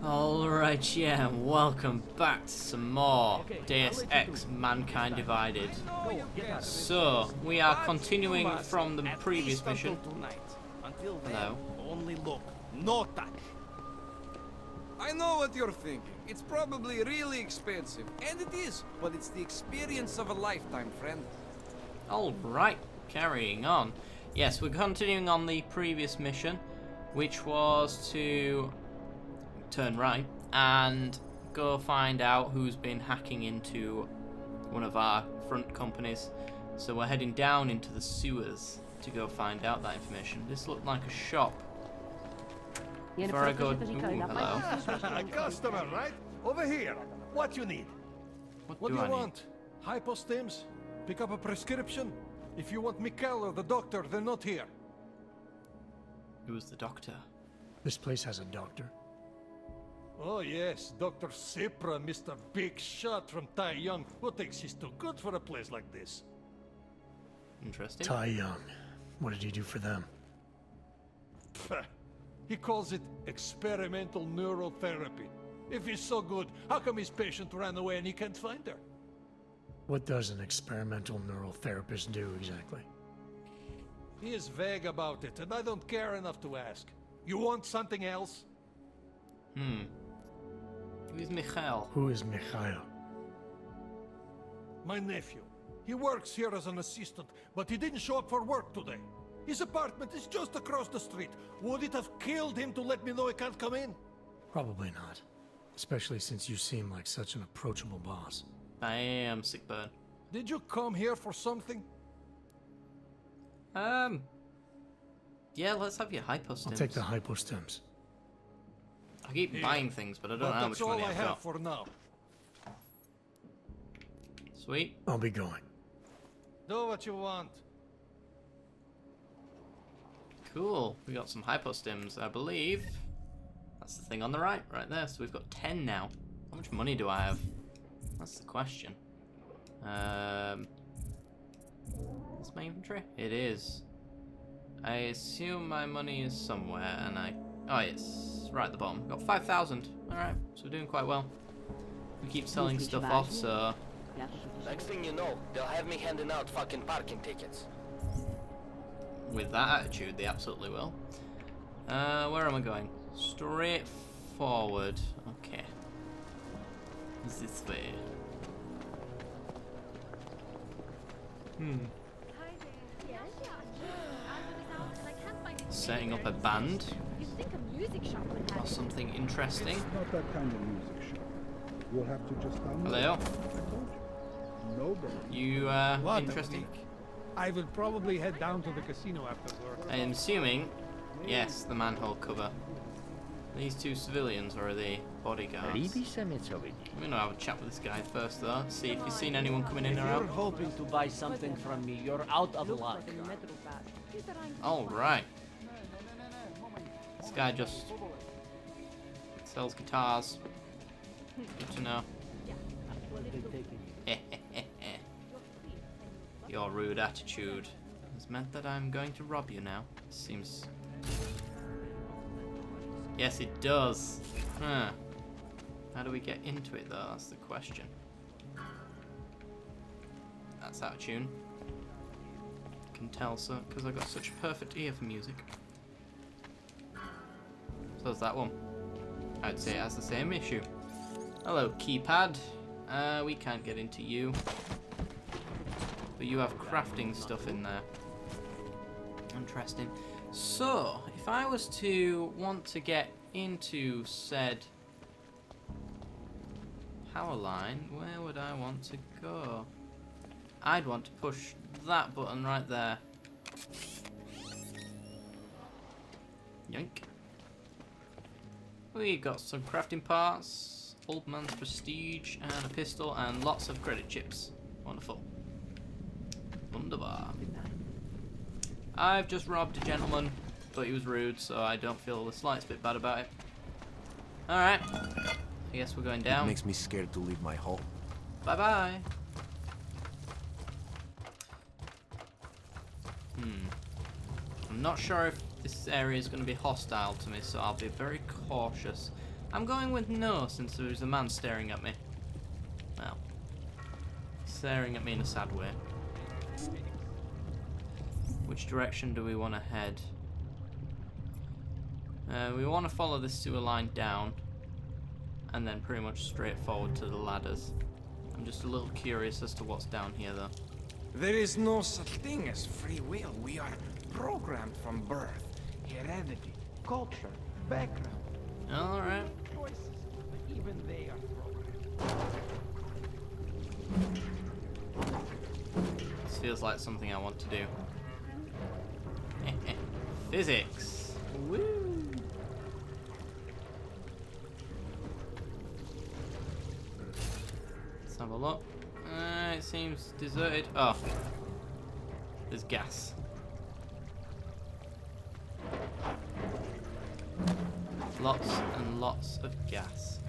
Alright, yeah, and welcome back to some more Deus Ex Mankind Divided. So, we are continuing from the previous mission. Hello. Only look, no touch. I know what you're thinking. It's probably really expensive. And it is, but it's the experience of a lifetime, friend. Alright, carrying on. Yes, we're continuing on the previous mission, which was to turn right and go find out who's been hacking into one of our front companies. So we're heading down into the sewers to go find out that information. This looked like a shop. Before I go... Ooh, hello. Customer, right? Over here. What you need? What What do do I you need? want? Hypostims? Pick up a prescription? If you want Mikkel or the doctor, they're not here. Who's the doctor? This place has a doctor. Oh yes, Dr. Sipra, Mr. Big Shot from Tai Young. Who thinks he's too good for a place like this? Interesting. Tai Young. What did he do for them? Pfft. He calls it experimental neurotherapy. If he's so good, how come his patient ran away and he can't find her? What does an experimental neural therapist do exactly? He is vague about it, and I don't care enough to ask. You want something else? Who's Mikhail? Who is Mikhail? My nephew. He works here as an assistant, but he didn't show up for work today. His apartment is just across the street. Would it have killed him to let me know he can't come in? Probably not. Especially since you seem like such an approachable boss. I am sick burn. Did you come here for something? Yeah, let's have your hypostims. I'll take the hypostims. I keep buying things, but I don't know how much That's all money I I've have got. for now. Sweet. I'll be going. Do what you want. Cool. We got some hypostims, I believe. That's the thing on the right there. So we've got 10 now. How much money do I have? That's the question. Is my inventory? It is. I assume my money is somewhere, and oh, it's right at the bottom. Got 5,000. Alright, so we're doing quite well. We keep selling stuff off, so... Next thing you know, they'll have me handing out fucking parking tickets. With that attitude, they absolutely will. Where am I going? Straight forward. Okay. This way. Setting up a band or something interesting. It's not that kind of music shop. You'll have to just tell me. Hello? I told you. Nobody. You What a interesting? week. I will probably head down to the casino after work. I am assuming, yes, the manhole cover. These two civilians, or are they bodyguards? I'm gonna have a chat with this guy first, though. See if he's seen anyone coming in or You're out. hoping to buy something from me. You're out of luck. All right. This guy just sells guitars. Good to know. Your rude attitude has meant that I'm going to rob you now. Seems... Yes, it does. Huh. How do we get into it, though? That's the question. That's out of tune. Can tell, so because I've got such a perfect ear for music. So's that one. I'd say it has the same issue. Hello, keypad. We can't get into you. But you have crafting stuff in there. Interesting. So, if I was to want to get into said power line, where would I want to go? I'd want to push that button right there. Yoink. We got some crafting parts, old man's prestige, and a pistol, and lots of credit chips. Wonderful. Wunderbar. I've just robbed a gentleman, but he was rude, so I don't feel the slightest bit bad about it. Alright. I guess we're going down. It makes me scared to leave my home. Bye-bye. I'm not sure if this area is going to be hostile to me, so I'll be very cautious. I'm going with no, since there's a man staring at me. Well, staring at me in a sad way. Which direction do we want to head? We want to follow this sewer line down, and then pretty much straight forward to the ladders. I'm just a little curious as to what's down here, though. There is no such thing as free will. We are programmed from birth. Heredity, culture, background. Alright. Choices, but even they are programmed. This feels like something I want to do. Physics. Woo! Let's have a look. It seems deserted. Oh. There's gas. Lots and lots of gas.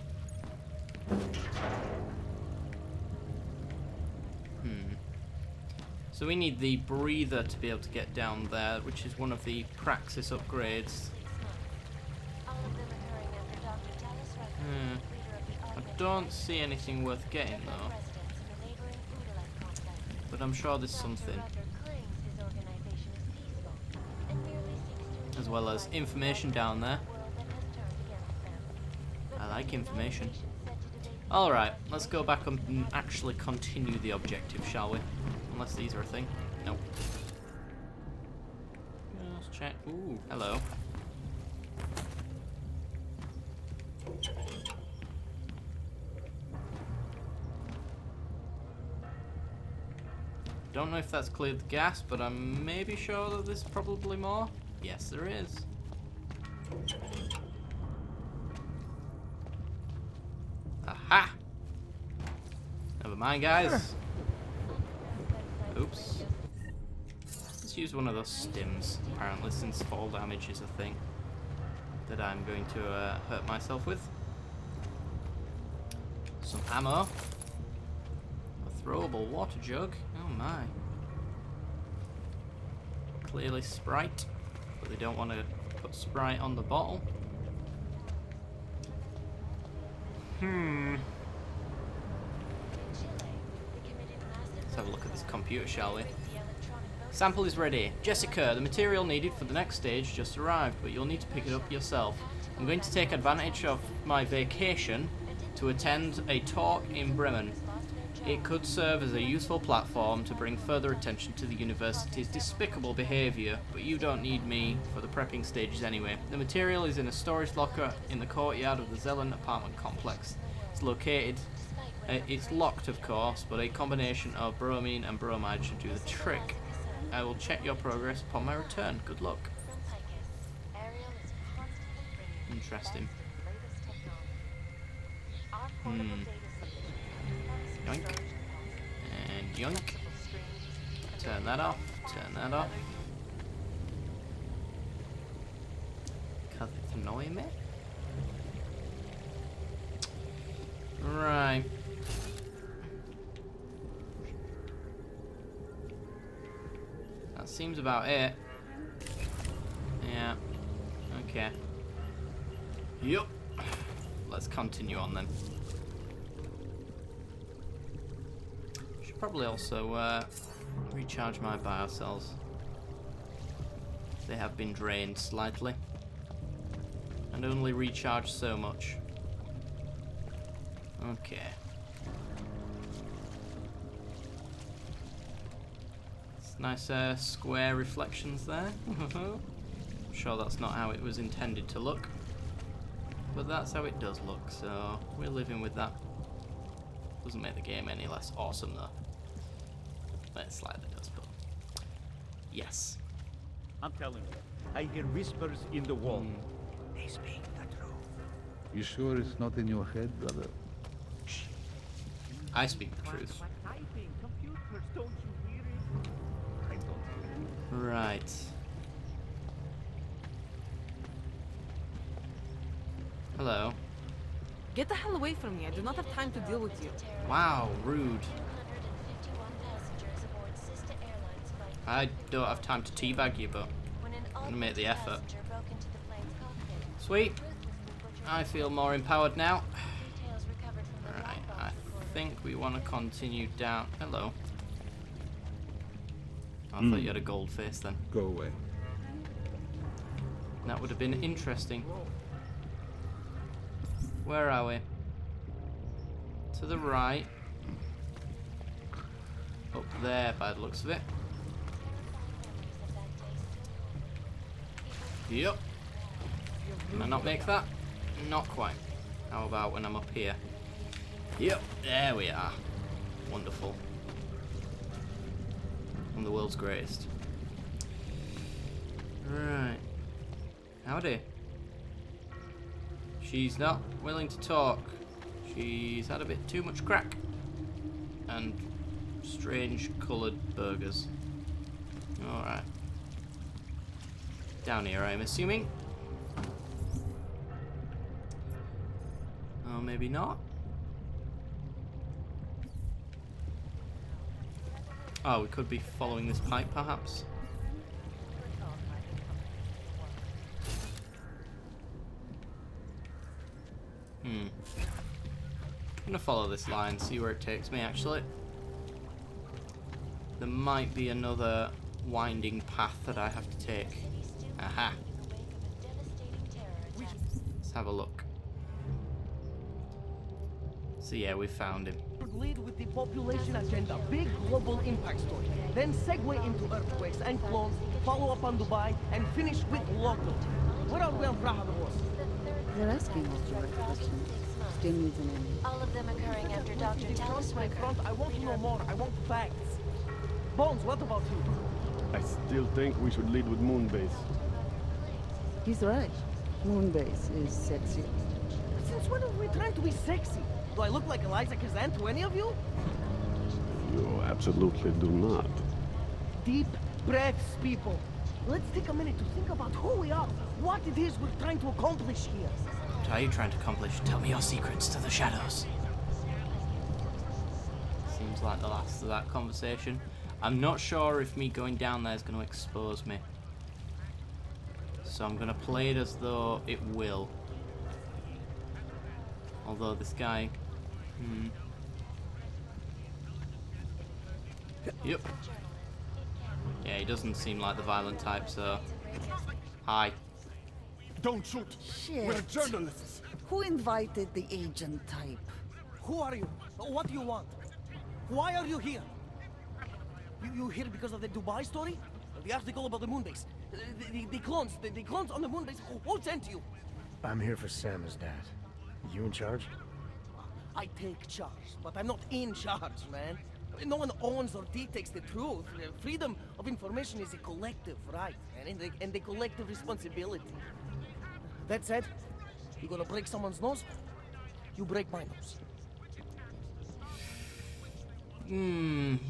So we need the breather to be able to get down there, which is one of the praxis upgrades. I don't see anything worth getting though. But I'm sure there's something. As well as information down there. I like information. Alright, let's go back and actually continue the objective, shall we? Unless these are a thing. Nope. Let's check. Ooh, hello. Don't know if that's cleared the gas, but I'm maybe sure that there's probably more. Yes, there is. Aha! Never mind, guys. Oops. Let's use one of those stims, apparently, since fall damage is a thing that I'm going to hurt myself with. Some ammo. A throwable water jug. Oh my. Clearly Sprite, but they don't want to put Sprite on the bottle. Let's have a look at this computer, shall we? Sample is ready. Jessica, the material needed for the next stage just arrived, but you'll need to pick it up yourself. I'm going to take advantage of my vacation to attend a talk in Bremen. It could serve as a useful platform to bring further attention to the university's despicable behaviour, but you don't need me for the prepping stages anyway. The material is in a storage locker in the courtyard of the Zelen apartment complex. It's located... it's locked, of course, but a combination of bromine and bromide should do the trick. I will check your progress upon my return. Good luck. Interesting. Yoink. And yoink. Turn that off. Turn that off. Cause it's annoying me. Right. That seems about it. Yeah. Okay. Yup. Let's continue on then. Should probably also recharge my biocells. They have been drained slightly. And only recharge so much. Okay. Nice square reflections there. I'm sure that's not how it was intended to look. But that's how it does look, so we're living with that. Doesn't make the game any less awesome though. But it slightly does, but... Yes. I'm telling you, I hear whispers in the wall. They speak the truth. You sure it's not in your head, brother? I speak the truth. Typing, computers, don't you hear it? I don't hear it. Right. Hello. Get the hell away from me. I do not have time to deal with you. Wow, rude. I don't have time to teabag you, but I'm gonna make the effort. Sweet. I feel more empowered now. Alright, I think we want to continue down. Hello. I thought you had a gold face then. Go away. That would have been interesting. Where are we? To the right. Up there by the looks of it. Yep. Can I not make that? Not quite. How about when I'm up here? Yep, there we are. Wonderful. I'm the world's greatest. Right. Howdy. She's not willing to talk. She's had a bit too much crack. And strange coloured burgers. Alright. Down here, I'm assuming. Oh, maybe not. Oh, we could be following this pipe, perhaps. I'm gonna follow this line, see where it takes me, actually. There might be another winding path that I have to take. Aha. Let's have a look. So yeah, we found him. Lead with the population agenda, big global impact story. Then segue into earthquakes and clones, follow up on Dubai, and finish with local. Where are we on Praha Wars? They're asking all the right questions. Still needs an end. All of them occurring after Dr. Dallas Front, I want to know more. I want facts. Bones, what about you? I still think we should lead with Moonbase. He's right. Moonbase is sexy. Since when are we trying to be sexy? Do I look like Eliza Kazan to any of you? You absolutely do not. Deep breaths, people. Let's take a minute to think about who we are, what it is we're trying to accomplish here. What are you trying to accomplish? Tell me your secrets to the shadows. Seems like the last of that conversation. I'm not sure if me going down there is going to expose me. So I'm going to play it as though it will. Although this guy... Yep. Yeah, he doesn't seem like the violent type, so... Hi. Don't shoot. Shit. We're journalists. Who invited the agent type? Who are you? What do you want? Why are you here? You here because of the Dubai story? The article about the moonbase? The clones on the moonbase? Who sent you? I'm here for Sam's dad. You in charge? I take charge, but I'm not in charge, man. No one owns or dictates the truth. Freedom of information is a collective right, and a collective responsibility. That said, you gonna break someone's nose? You break my nose.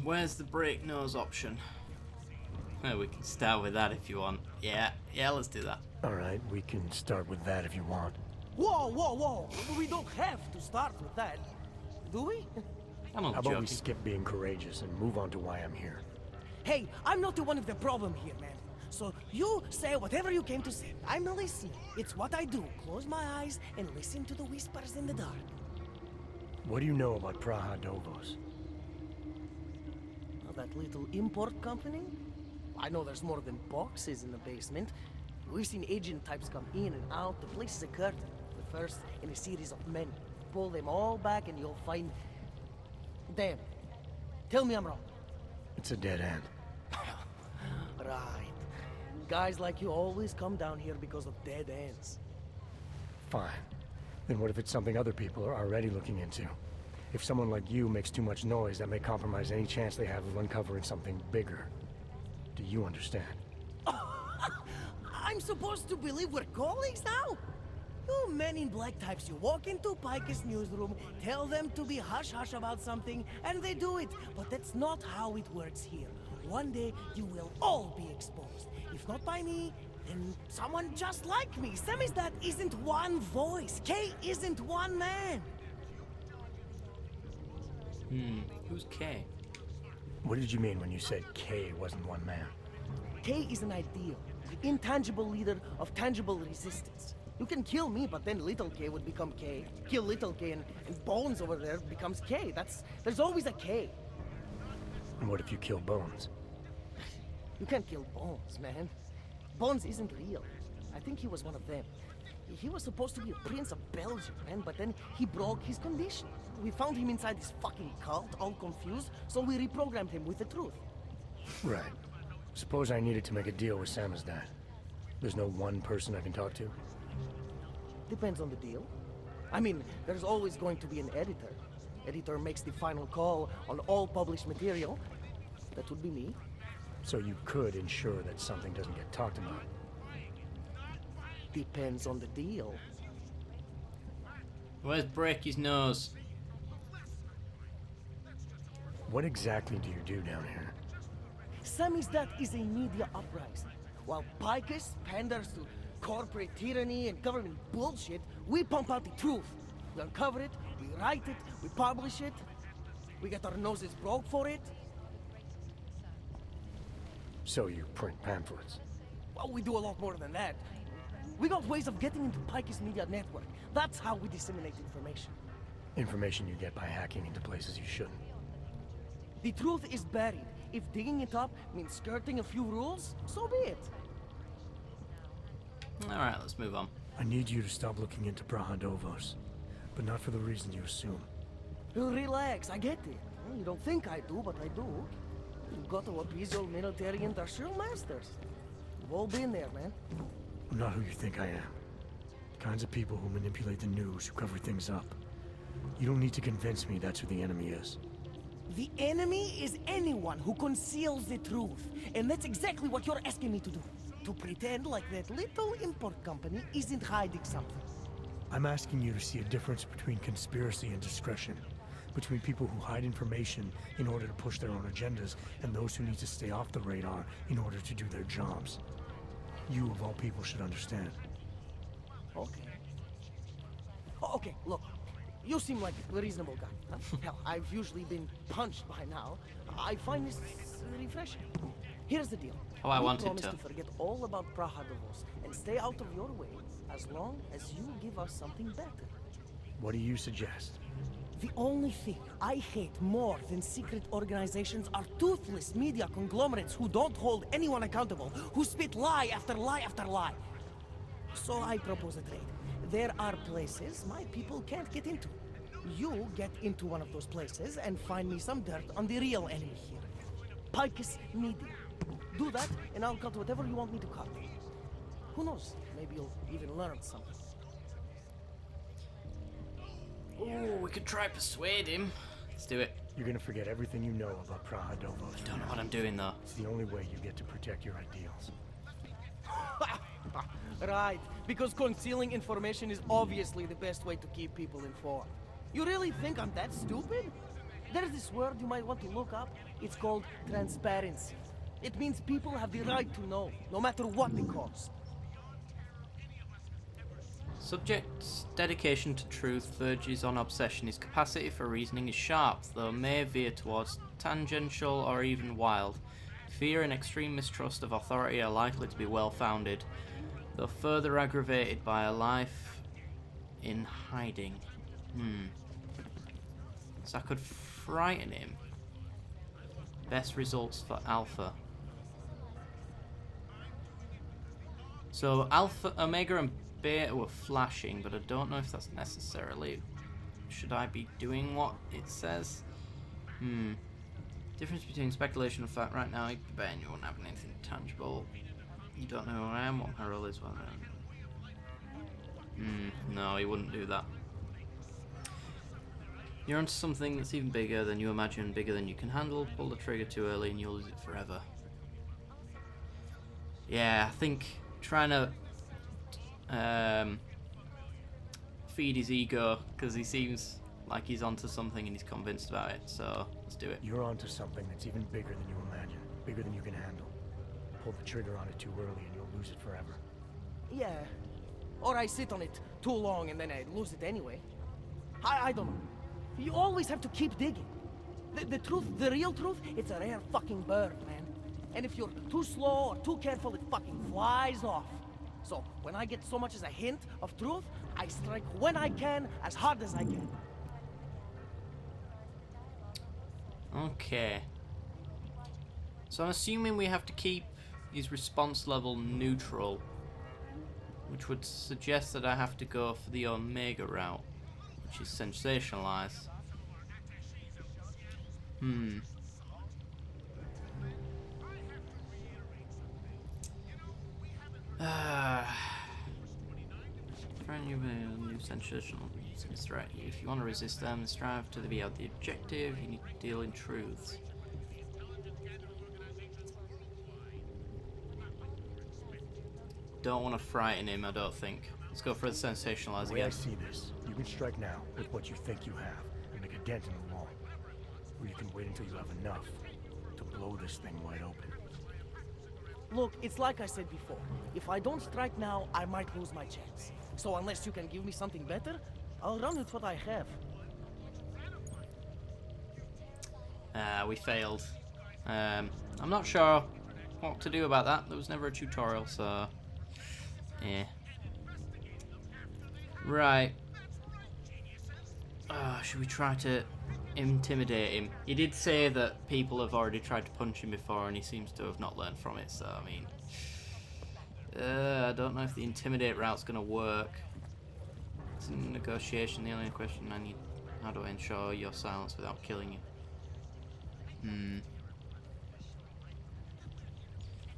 Where's the break nose option? Well, we can start with that if you want. Yeah, let's do that. Alright, we can start with that if you want. Whoa! We don't have to start with that, do we? I'm not How joking. about we skip being courageous and move on to why I'm here? Hey, I'm not the one of the problem here, man. So you say whatever you came to say. I'm listening. It's what I do. Close my eyes and listen to the whispers in the dark. What do you know about Praha Dovos? That little import company? I know there's more than boxes in the basement. We've seen agent types come in and out. The place is a curtain. The first in a series of many. Pull them all back and you'll find... Damn. Tell me I'm wrong. It's a dead end. Right. Guys like you always come down here because of dead ends. Fine. Then what if it's something other people are already looking into? If someone like you makes too much noise, that may compromise any chance they have of uncovering something bigger. Do you understand? I'm supposed to believe we're colleagues now? You men in black types, you walk into Pike's newsroom, tell them to be hush-hush about something, and they do it. But that's not how it works here. One day, you will all be exposed. If not by me, then someone just like me. Sammy's dad isn't one voice. Kay isn't one man. Who's Kay? What did you mean when you said Kay wasn't one man? Kay is an ideal, the intangible leader of tangible resistance. You can kill me, but then little K would become K. Kill little K and Bones over there becomes K. There's always a K. And what if you kill Bones? You can't kill Bones, man. Bones isn't real. I think he was one of them. He was supposed to be a prince of Belgium, man, but then he broke his condition. We found him inside this fucking cult, all confused, so we reprogrammed him with the truth. Right. Suppose I needed to make a deal with Samizdat. There's no one person I can talk to? Depends on the deal. I mean, there's always going to be an editor. Editor makes the final call on all published material. That would be me. So you could ensure that something doesn't get talked about? Depends on the deal. Where's Break his nose? What exactly do you do down here? Samizdat is a media uprising. While Picus panders to corporate tyranny and government bullshit, we pump out the truth. We uncover it, we write it, we publish it. We get our noses broke for it. So you print pamphlets? Well, we do a lot more than that. We got ways of getting into Picus media network. That's how we disseminate information. Information you get by hacking into places you shouldn't. The truth is buried. If digging it up means skirting a few rules, so be it. Alright, let's move on. I need you to stop looking into Brahadovos, but not for the reason you assume. Relax, I get it. You don't think I do, but I do. You've got to appease your military industrial masters. We've all been there, man. I'm not who you think I am. The kinds of people who manipulate the news, who cover things up. You don't need to convince me that's who the enemy is. The enemy is anyone who conceals the truth. And that's exactly what you're asking me to do. To pretend like that little import company isn't hiding something. I'm asking you to see a difference between conspiracy and discretion. Between people who hide information in order to push their own agendas, and those who need to stay off the radar in order to do their jobs. You, of all people, should understand. Okay. Okay, look. You seem like a reasonable guy. Huh? Hell, I've usually been punched by now. I find this refreshing. Here's the deal. Oh, I you wanted promise to. to forget all about Brahadovos and stay out of your way as long as you give us something better. What do you suggest? The only thing I hate more than secret organizations are toothless media conglomerates who don't hold anyone accountable, who spit lie after lie after lie. So I propose a trade. There are places my people can't get into. You get into one of those places and find me some dirt on the real enemy here. Picus Media. Do that, and I'll cut whatever you want me to cut. Who knows? Maybe you'll even learn something. Oh, we could try persuade him. Let's do it. You're gonna forget everything you know about Brahadovos. I don't know what I'm doing though. It's the only way you get to protect your ideals. Right, because concealing information is obviously the best way to keep people informed. You really think I'm that stupid? There's this word you might want to look up. It's called transparency. It means people have the right to know, no matter what the cost. Subject's dedication to truth verges on obsession. His capacity for reasoning is sharp, though may veer towards tangential or even wild. Fear and extreme mistrust of authority are likely to be well-founded, though further aggravated by a life in hiding. So I could frighten him. Best results for Alpha. So Alpha, Omega and Beta were flashing, but I don't know if that's necessarily... Should I be doing what it says? Difference between speculation and fact right now, Ben, you won't have anything tangible. You don't know who I am, what my role is, whether... no, he wouldn't do that. You're onto something that's even bigger than you imagine, bigger than you can handle. Pull the trigger too early and you'll lose it forever. Yeah, I think trying to feed his ego, because he seems like he's onto something and he's convinced about it, so let's do it. You're onto something that's even bigger than you imagine, bigger than you can handle. Pull the trigger on it too early and you'll lose it forever. Yeah. Or I sit on it too long and then I lose it anyway. I don't know. You always have to keep digging. The truth, the real truth, it's a rare fucking bird, man. And if you're too slow or too careful, it fucking flies off. So, when I get so much as a hint of truth, I strike when I can, as hard as I can. Okay. So I'm assuming we have to keep his response level neutral, which would suggest that I have to go for the Omega route, which is sensationalize. Friend, you new sensational threat. If you want to resist them, strive to be out the objective. You need to deal in truths. Don't want to frighten him, I don't think. Let's go for the sensationalize The way again. I see this, you can strike now with what you think you have and make a dent in the wall. Or you can wait until you have enough to blow this thing wide open. Look, it's like I said before. If I don't strike now, I might lose my chance. So unless you can give me something better, I'll run with what I have. We failed. I'm not sure what to do about that. There was never a tutorial, so... yeah. Right. Should we try to intimidate him? He did say that people have already tried to punch him before and he seems to have not learned from it, so I mean... I don't know if the intimidate route's gonna work. It's in negotiation, the only question I need... how do I ensure your silence without killing you?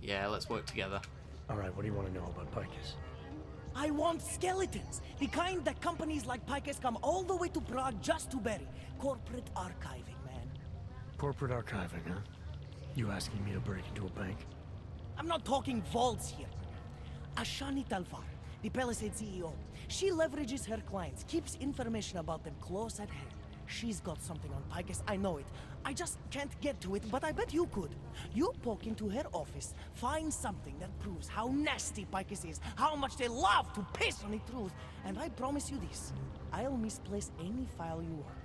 Yeah, let's work together. Alright, what do you want to know about Picus? I want skeletons! The kind that companies like Picus come all the way to Prague just to bury. Corporate archiving, man. Corporate archiving, huh? You asking me to break into a bank? I'm not talking vaults here. Ashani Talvar, the Palisade CEO. She leverages her clients, keeps information about them close at hand. She's got something on Picus, I know it. I just can't get to it, but I bet you could. You poke into her office, find something that proves how nasty Picus is, how much they love to piss on the truth, and I promise you this, I'll misplace any file you want.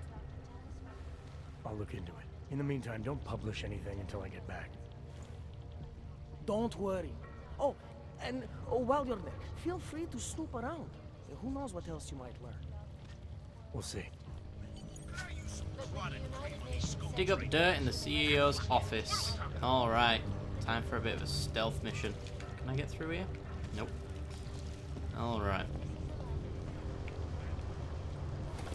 I'll look into it. In the meantime, don't publish anything until I get back. Don't worry. Oh, and while you're there, feel free to snoop around. Who knows what else you might learn. We'll see. Dig up dirt in the CEO's office. Alright, time for a bit of a stealth mission. Can I get through here? Nope. Alright.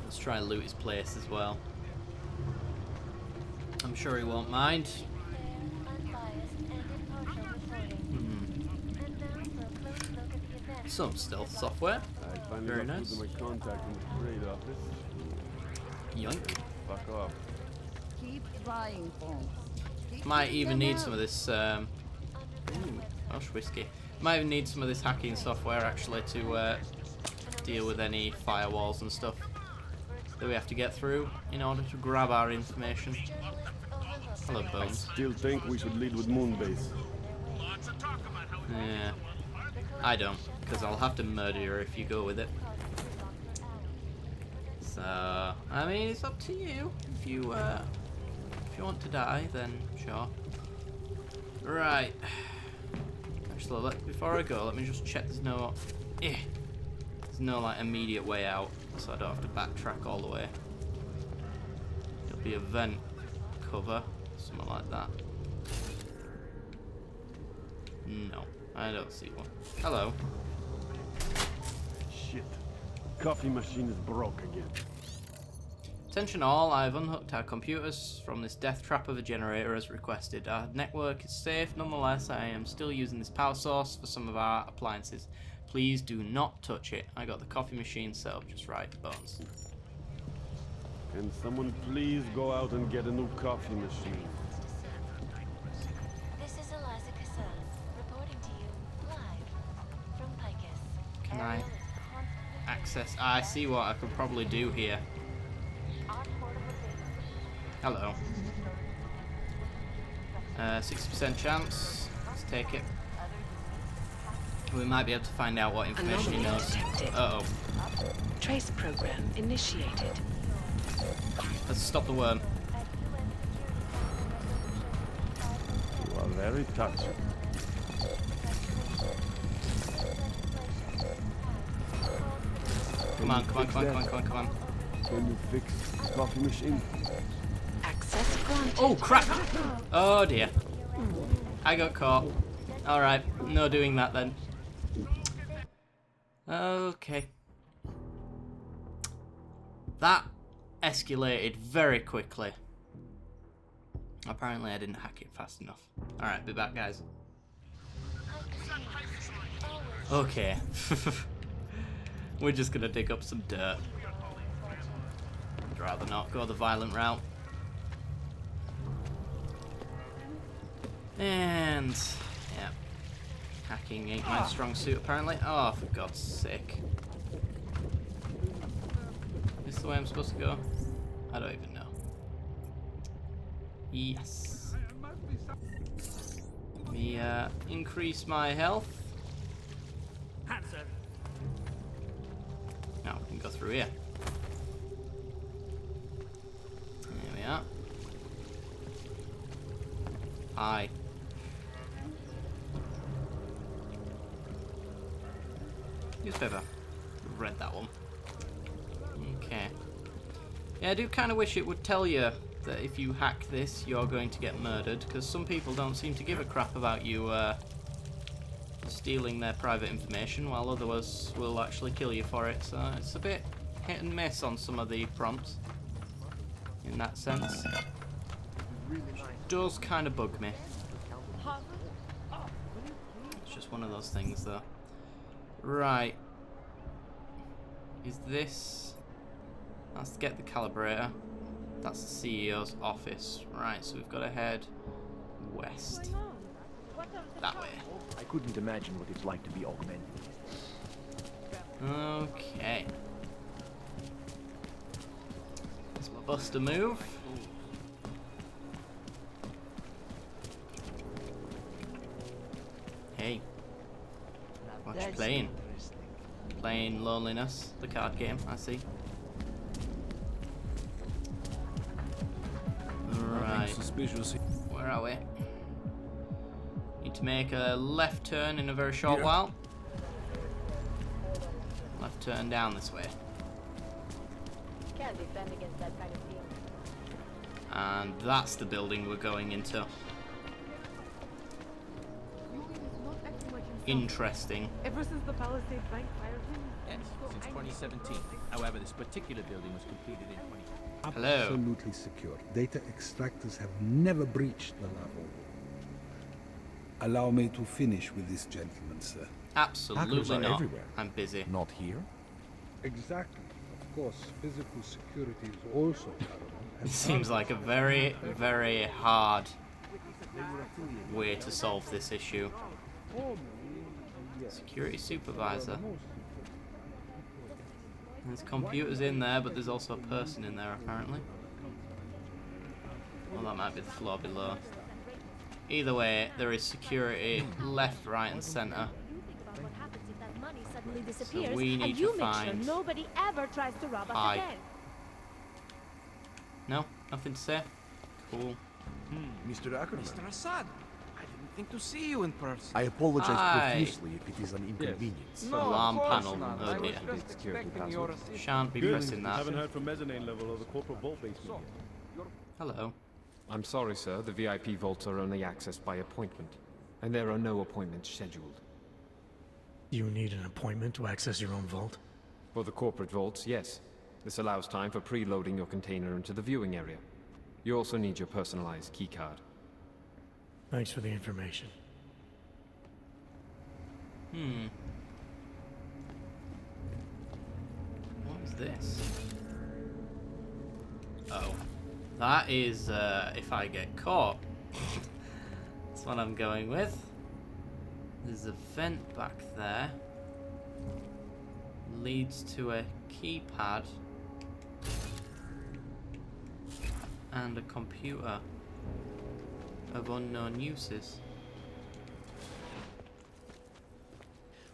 Let's try and loot his place as well. I'm sure he won't mind. Some stealth software. Very nice. My contact in the trade office. Yoink. Fuck off. Keep trying, Holmes. Might even need some of this Welsh whiskey. Might even need some of this hacking software actually to deal with any firewalls and stuff that we have to get through in order to grab our information. Hello, Bones. Still think we should lead with Moonbase. Yeah. I don't, because I'll have to murder you if you go with it. So, I mean, it's up to you. If you want to die, then sure. Right. Actually, before I go, let me just check there's no... there's no, like, immediate way out, so I don't have to backtrack all the way. There'll be a vent cover, something like that. No, I don't see one. Hello. Shit. Coffee machine is broke again. Attention all, I've unhooked our computers from this death trap of a generator as requested. Our network is safe, nonetheless I am still using this power source for some of our appliances. Please do not touch it. I got the coffee machine set up just right, Bones. Can someone please go out and get a new coffee machine? This is Eliza Cassan, reporting to you live from Picus. Can I access? I see what I could probably do here. Hello. 60% chance. Let's take it. We might be able to find out what information he knows. Uh-oh. Trace program initiated. Let's stop the worm. You are very touchy. Come on, come on, come on, come on, come on, come on. Can you fix the coffee machine? Access granted. Oh, crap! Oh, dear. I got caught. Alright, no doing that then. Okay. That escalated very quickly. Apparently I didn't hack it fast enough. Alright, be back, guys. Okay. We're just gonna dig up some dirt. I'd rather not go the violent route. And yeah, hacking ain't my strong suit apparently. Oh, for God's sake! Is this the way I'm supposed to go? I don't even know. Yes. Let me increase my health. Now we can go through here. There we are. Hi. Newspaper. Read that one. Okay. Yeah, I do kind of wish it would tell you that if you hack this, you're going to get murdered, because some people don't seem to give a crap about you stealing their private information, while others will actually kill you for it. So it's a bit hit and miss on some of the prompts in that sense. Which does kind of bug me. It's just one of those things, though. Right. Is this... Let's get the calibrator. That's the CEO's office. Right, so we've got to head west. That way. I couldn't imagine what it's like to be augmented. Okay. Let's bust a move. Hey. What you playing? Playing Loneliness, the card game, I see. Right. Where are we? Need to make a left turn in a very short while. Left turn down this way. Can't defend against that kind of thing. And that's the building we're going into. Interesting. Ever since the Palisade Bank fired him? Yes, since 2017. However, this particular building was completed in 20... Hello. Absolutely secure. Data extractors have never breached the level. Allow me to finish with this gentleman, sir. Absolutely not. Everywhere. I'm busy. Not here? Exactly. Of course, physical security is also paramount. It seems like a very, very hard way to solve this issue. Security supervisor. There's computers in there, but there's also a person in there apparently. Well, that might be the floor below. Either way, there is security left, right, and centre. So we need to find. Nobody ever tries to rob us Hi. again. No, nothing to say. Cool. Mr. Ackerman. Mr. Assad, I didn't think to see you in person. I apologize Hi. profusely if it is an inconvenience. No, Alarm of course panel. not. Oh I was dear. just expecting your assistance. Shan't be Good. pressing that. Haven't heard from mezzanine level or the corporate vault basement yet. Hello. I'm sorry, sir. The VIP vaults are only accessed by appointment, and there are no appointments scheduled. You need an appointment to access your own vault? For the corporate vaults, yes. This allows time for preloading your container into the viewing area. You also need your personalized keycard. Thanks for the information. What is this? Oh. That is, if I get caught. That's what I'm going with. There's a vent back there. Leads to a keypad. And a computer of unknown uses.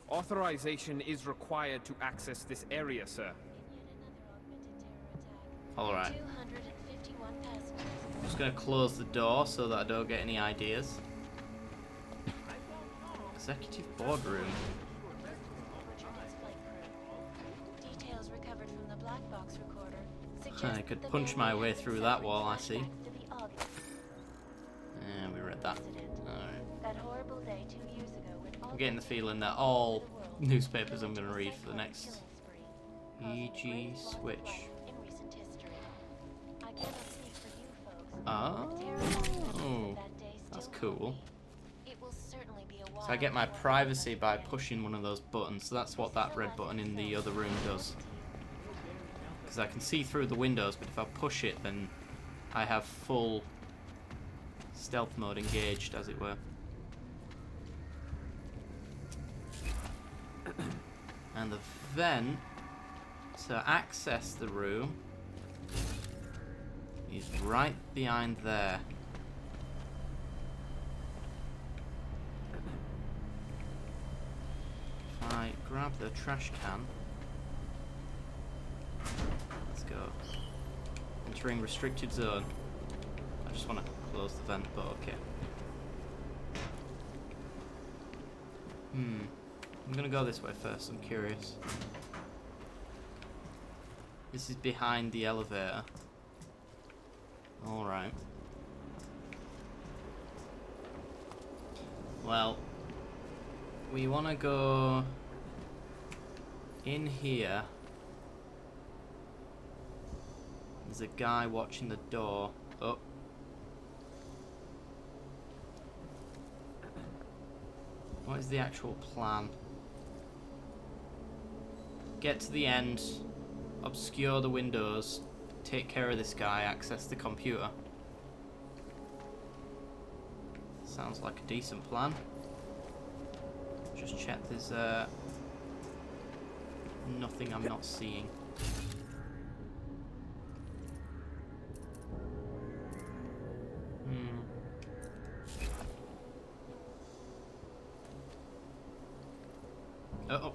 Authorization is required to access this area, sir. Alright. I'm just going to close the door so that I don't get any ideas. Executive boardroom. I could punch my way through that wall, I see. Yeah, we read that. Alright. I'm getting the feeling that all newspapers I'm going to read for the next EG switch. Oh, that's cool. So I get my privacy by pushing one of those buttons. So that's what that red button in the other room does. Because I can see through the windows, but if I push it, then I have full stealth mode engaged, as it were. And the vent to access the room is right behind there. If I grab the trash can, let's go. Entering restricted zone. I just want to close the vent, but okay. I'm gonna go this way first, I'm curious. This is behind the elevator. Alright. Well, we want to go in here. There's a guy watching the door. Oh. What is the actual plan? Get to the end, obscure the windows, take care of this guy, access the computer. Sounds like a decent plan. Just check there's nothing I'm not seeing. Uh-oh.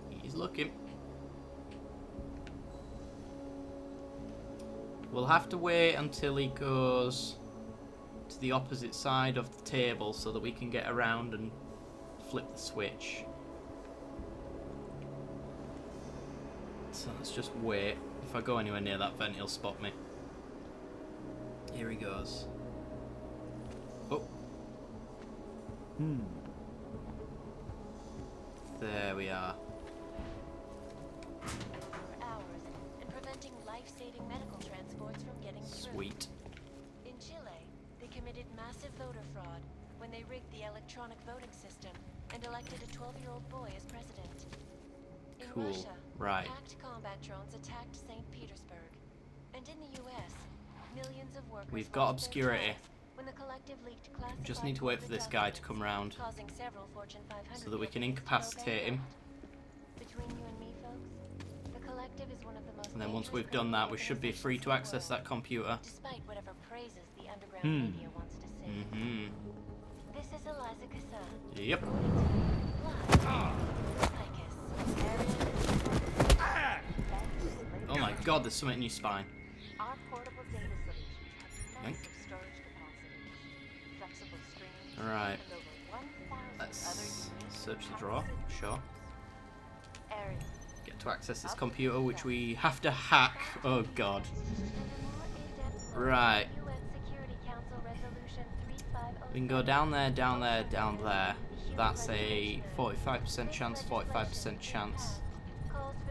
He's looking. We'll have to wait until he goes to the opposite side of the table so that we can get around and flip the switch. So let's just wait. If I go anywhere near that vent, he'll spot me. Here he goes. Oh. There we are. Sweet. In Chile, they committed massive voter fraud when they rigged the electronic voting system and elected a 12-year-old boy as president. In Cool. Russia, Right. hacked combat drones attacked St. Petersburg. And in the US, millions of workers We've got lost their obscurity. jobs when the Collective leaked classified Just need to wait for this guy to come round causing several Fortune 500 so that we can companies to go incapacitate him. bankrupt. Between you and me, folks, the Collective is one of the most And then once dangerous we've done that, we should be organizations free in to the access world, that computer. despite whatever praises the underground media wants to say. This is Eliza Cassan. Yep. Oh my god, there's something in your spine. Our portable data solutions have Yoink. massive storage capacities, flexible screens, Alright. and over 1,000 Let's other unique search the drawer. Sure. areas. Get to access this computer, which we have to hack. Oh god. Right. We can go down there, down there, down there. That's a 45% chance, 45% chance.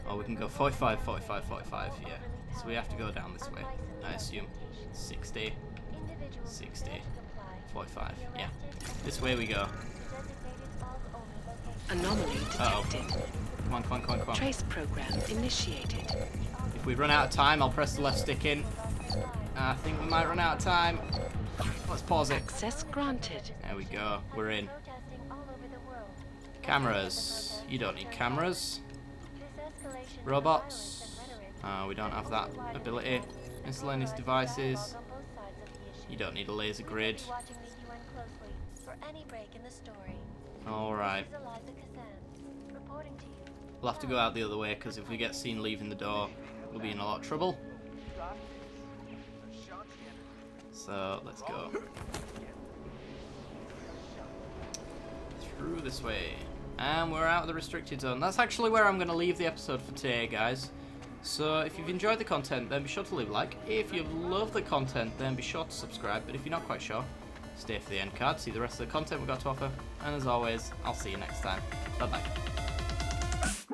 Or we can go 45, 45, 45, yeah. So we have to go down this way, I assume. 60, 60, 45, yeah. This way we go. Anomaly Uh-oh. detected. Come on, come on, come on, come on. Trace program initiated. If we run out of time, I'll press the left stick in. I think we might run out of time. Let's pause it. Access granted. There we go. We're in. Cameras. You don't need cameras. Robots. We don't have that ability. Miscellaneous devices. You don't need a laser grid. Alright. We'll have to go out the other way because if we get seen leaving the door, we'll be in a lot of trouble. So, let's go. Through this way. And we're out of the restricted zone. That's actually where I'm going to leave the episode for today, guys. So if you've enjoyed the content, then be sure to leave a like. If you've loved the content, then be sure to subscribe. But if you're not quite sure, stay for the end card, see the rest of the content we've got to offer. And as always, I'll see you next time. Bye bye.